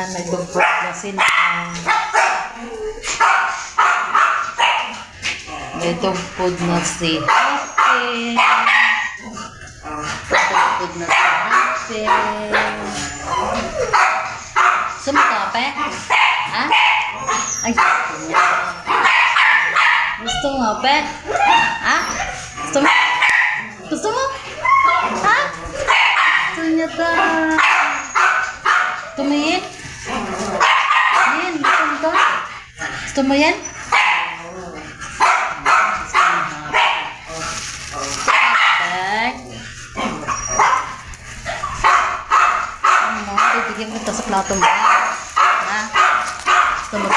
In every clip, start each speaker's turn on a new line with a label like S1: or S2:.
S1: Yan, may dog food na sila. May dog food na si Happy. Dog food na si Happy. Sumakape? Ha? Ay, gusto mo. Gusto mo, Pe? Ha? Gusto mo? Gusto mo? Ha? Gusto niya ta. Tumingin? Yan, gusto mo to? Gusto mo yan? Bibigyan kita sa plato mo. Ha? Gusto mo to?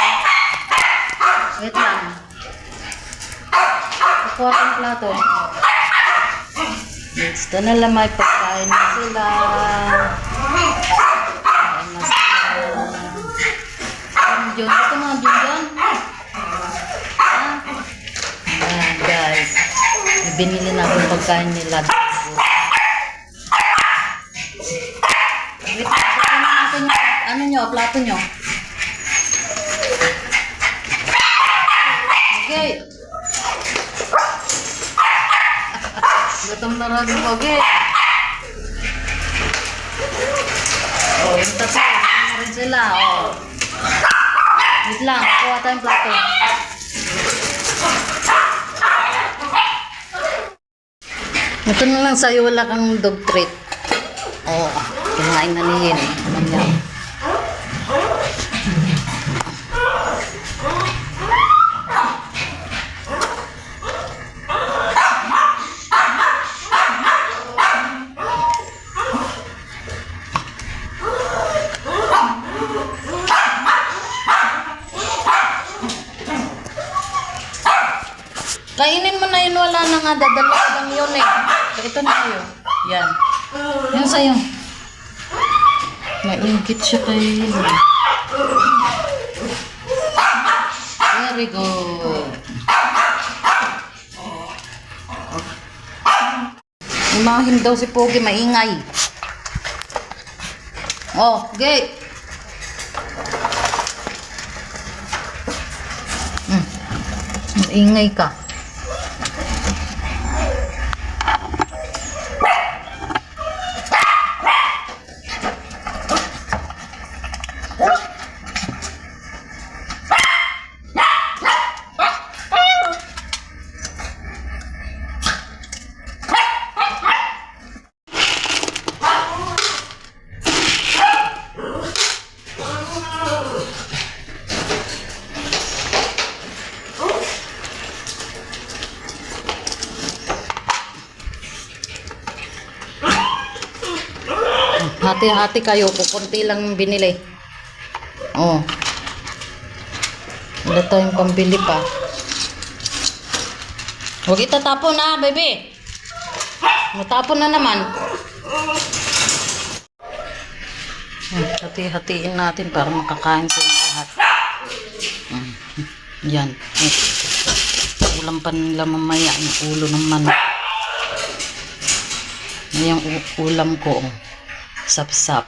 S1: Wait lang. Kukuha kang plato. Gusto na lang may pagkain na sila. Pagkain na sila. Junjun. Gusto mo Junjun? Ha? Ayan guys. Binili natin pagkain nila. Wait lang. Kukuha natin yung ano nyo, plato nyo. Okay. Gutom na rin po, okay. Oh, yung tatlo. Gutom na rin sila, oh. Wait lang, kukuha tayong plato. Ito na lang sa'yo, wala kang dog treat. Oh, kinain na nihin. Alam niya. Kainin mo na yun, wala na nga, dadala ka lang yun eh. Ito na kayo. Yan. Yan sa'yo. Naingkit siya kayo. Very good. Umahin daw si Pogi, maingay. Oh, okay. Maingay ka. Hati-hati kayo, kukunti lang binili. Oh. Wala tayong pambili pa. Huwag itatapon na, baby. Matapon na naman. Hati-hatiin natin para makakain silang lahat. Yan. Ulam pa nila mamaya ang ulo ng manok. Yan yung ulam ko. Sap-sap.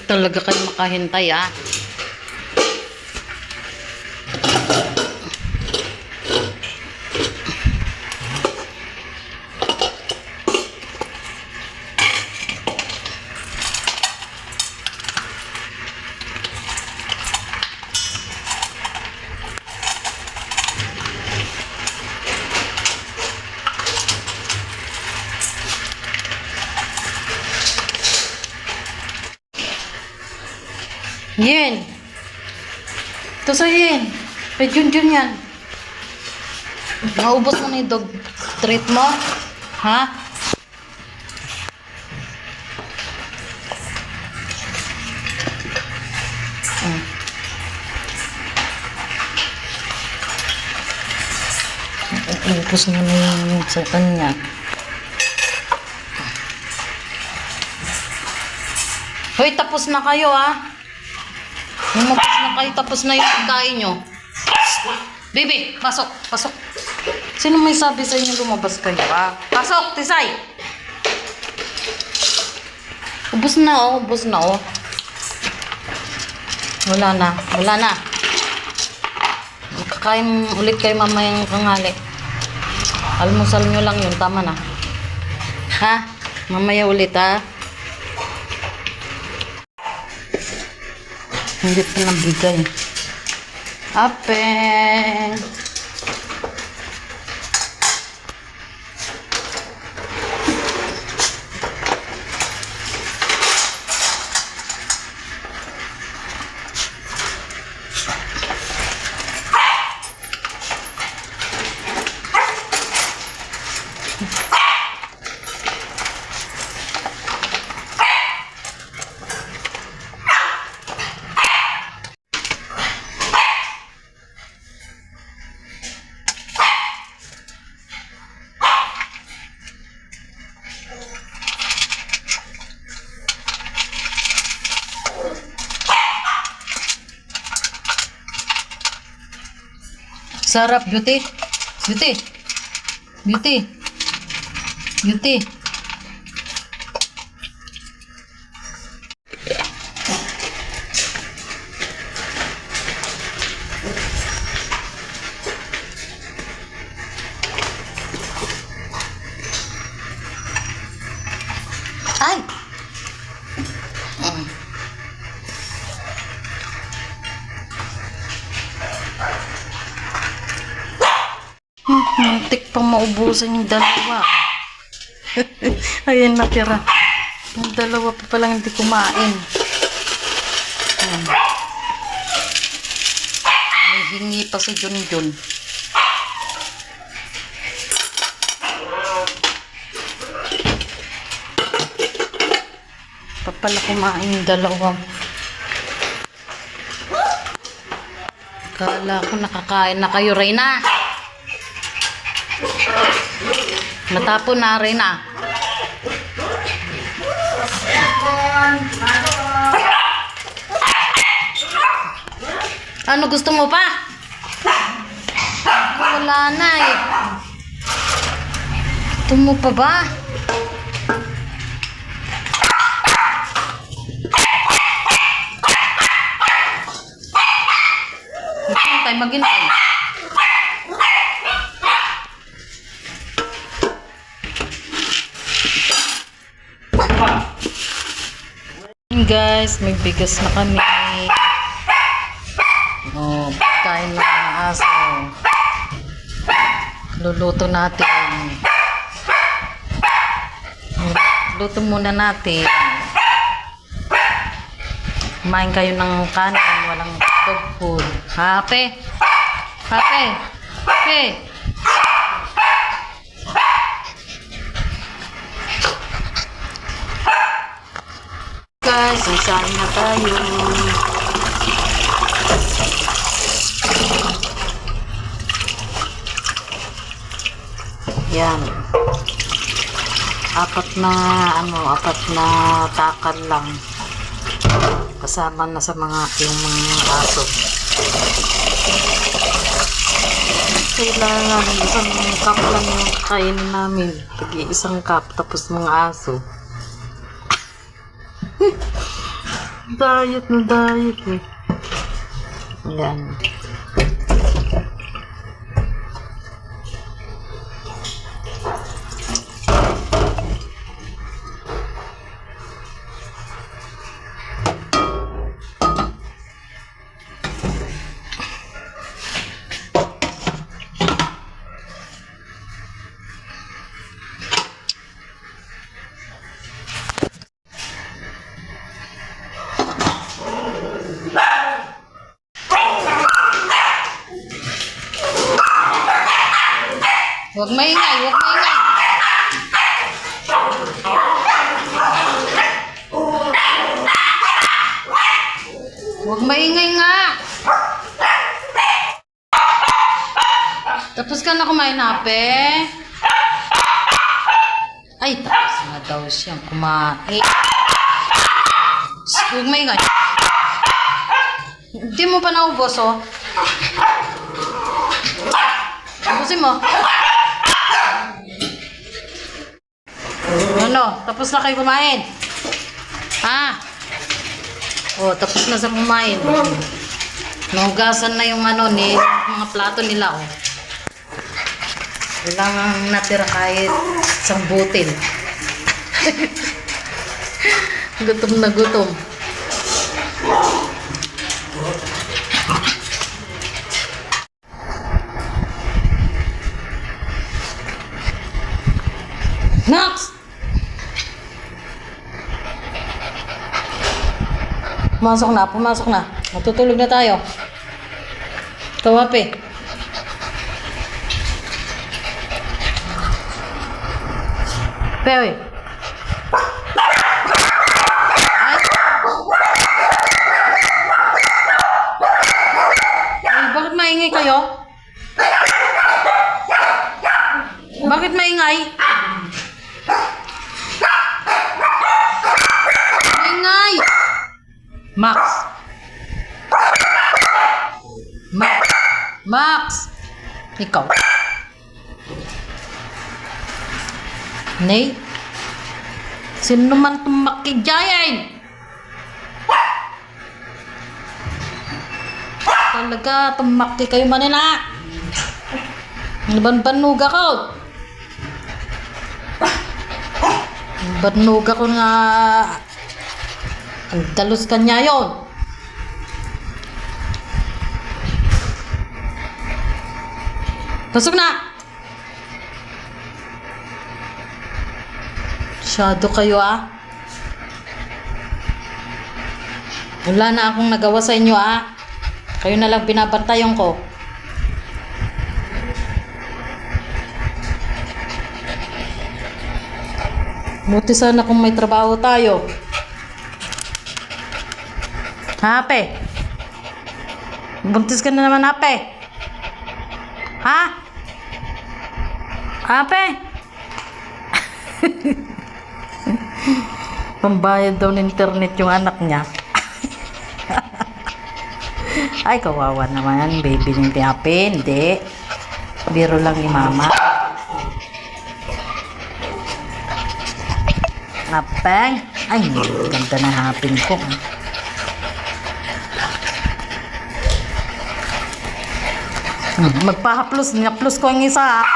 S1: Talaga kayo makahintay ah. Yen. Ito sa Yen. Kay Junjun yan. Naubos mo na yung dog treat mo? Ha? Upos na yung sa kanya. Hoy, tapos na kayo Lumabas na kayo, tapos na yung pagkain nyo. Baby, pasok, pasok. Sino may sabi sa inyo lumabas kayo Pasok, Tisay! Ubus na ubus na Wala na, wala na. Kakain ulit kayo mamayang tanghali. Almusal nyo lang yun, tama na. Mamaya ulit Hindi pa nabigay. Apeng. Sarap, beauty. Beauty. Beauty. Beauty. Ay! Muntik pang maubusan yung dalawa. Ayan, natira. Yung dalawa pa palang hindi kumain. May hingi pa si Junjun. Pa pala kumain yung dalawa. Akala ko nakakain na kayo, Reyna. Matapon na rin Ano gusto mo pa? Wala na Gusto mo pa ba? Maghintay, maghintay. Guys, may bigas na kami. Kain na ng aso. Luluto natin. Luto muna natin. Kumain kayo ng kanin, walang dog food. Happy? Happy? Happy? Guys, isahin na tayo. Yan. Apat na takal lang. Kasama na sa mga aso. Kailangan isang cup lang yung kainin namin. Isang cup tapos mga aso. Diet na diet Yan. Huwag maingay, huwag maingay. Huwag maingay nga. Tapos ka na kumain, Hape? Ay, tapos na daw siyang kumain. Huwag maingay. Hindi mo pa naubos, oh. Ubusin mo. Ano? Tapos na kayo kumain? Ha? Oh, tapos na sa kumain. Nahugasan na yung mga plato nila, oh. Kailangan natira kahit isang butil. Gutom na gutom. Nox! Pumasok na. Matutulog na tayo. Ikaw, Hape. Peoy. Ay, bakit maingay kayo? Bakit maingay? Maingay! Max! Max! Ikaw. Nay? Sino man tumakidyayan? Talaga, tumaki kayo manina. Banuga ko. Banuga ko nga. Ang dalos kanya yon. Pasok na. Masyado kayo, ah. Wala na akong nagawa sa inyo, ah. Kayo na lang binabantayan ko. Buti sana kung may trabaho tayo. Hape. Buntis ka na naman, Hape. Ha? Hape? Pambayad daw ng internet yung anak niya. Ay, kawawa naman. Baby ng Hape. Hindi. Biro lang ni Mama. Hape. Ay, ganda na hapin ko. Magpahaplos. Nihaplos ko ang isa.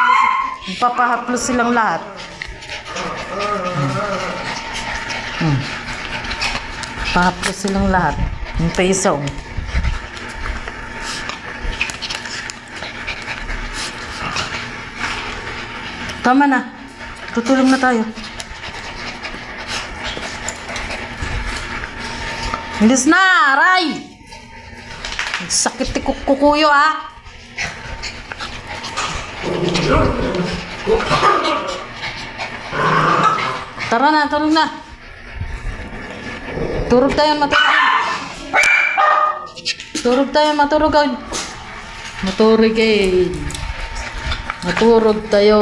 S1: Magpapahaplos silang lahat. Pahaplos silang lahat. Yung peso. Tama na. Tutulong na tayo. Bilis na, aray! Sakit ni kukuyo, ah. Tara na, tulog na. Turog tayo, matulog. Turog tayo, matulog. Maturog eh. Maturog tayo.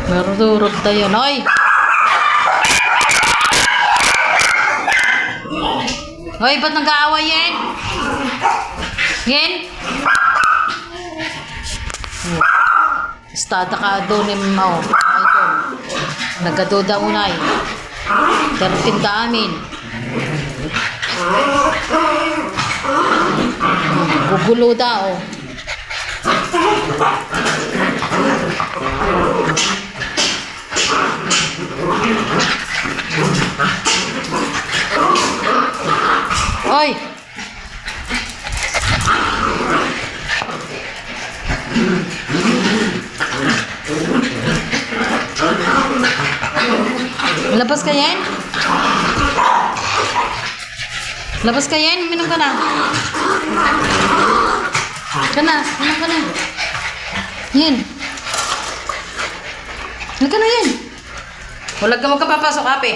S1: Maturog tayo, noy. Hoy, ba't nag-aaway yan? Yan? Estada ka doon ni Mao. Idol. Nagaduda unay. Tertinda amin. Gugulo daw. Hoy! Labas ka yan? Labas ka yan? Minum ka na. Minum ka na. Yan. Minum ka na yan. Walag ka magkapapasok, Hape.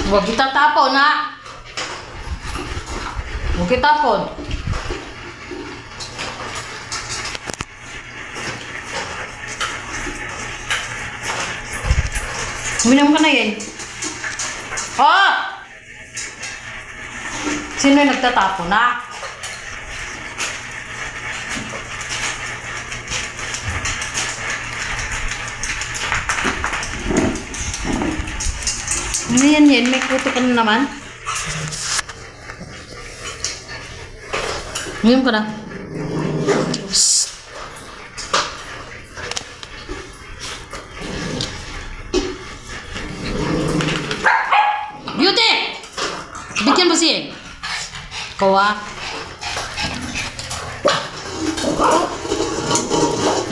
S1: Huwag itatapon, ha? Huwag itapon. Uminom ka na yan. Oh! Sino yung nagtatapon, ha? Ano yan yan? May kuto ka na naman? Uminom ka na. Psst. Beauty! Bigyan mo siya. Ikaw, ah.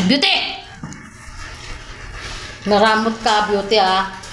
S1: Beauty! Naramot ka, Beauty, ah.